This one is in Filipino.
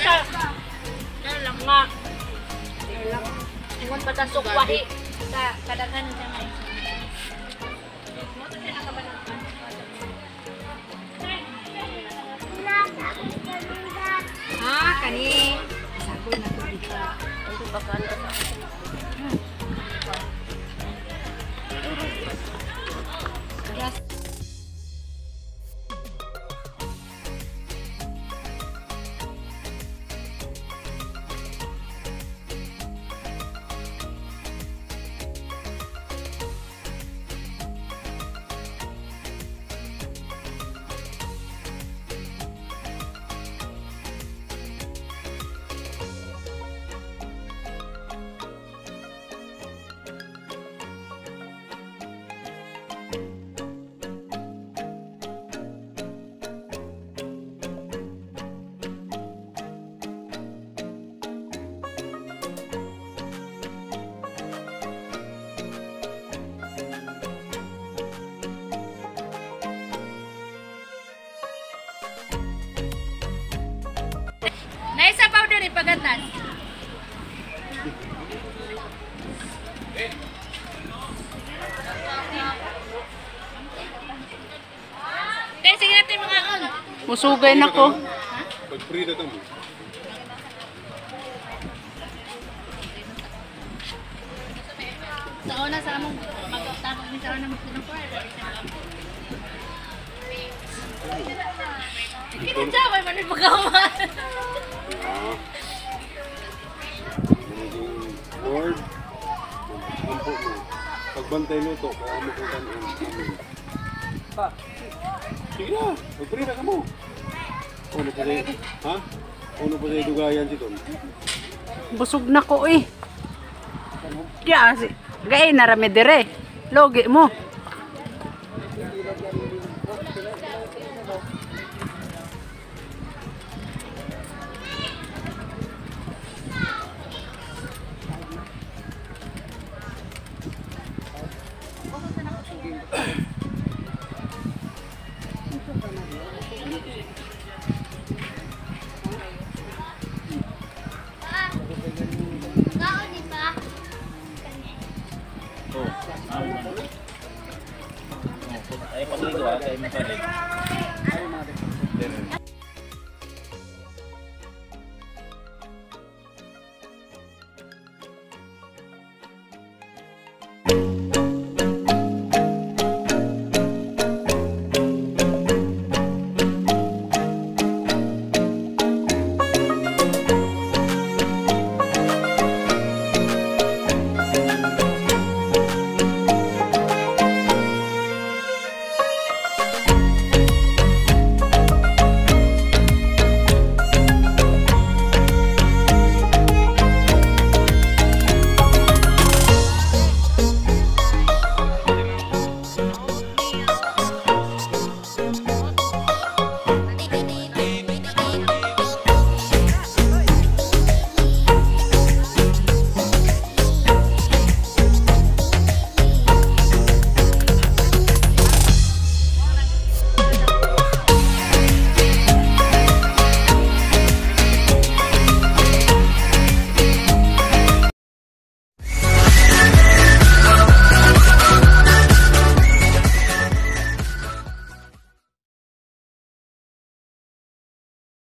siya. Kaya lang nga. Ingon pa ta sukwahi. Kadaghan siya nga. Ha, kani. Sakoy na to dito. Ito ba ka na? Yes. Naisa powder ipagatas. Kaya sige natin mga on. Musugay na ko. Pag-free na mo. Sa una sa among magtapos ni sa una magpunong ko. Kinajaway man yung pagkaman. Lord, kampo mo. Pagbantay mo to, kaya mo kung kanin. Sige na, mag-free na ka mo. Ano pa sa'yo? Ha? Ano pa sa'yo dugayan si Ton? Busog na ko eh. Kaya, gay na rami dire. Logi mo. Ay, pag-ligo ha, kayo mo palit.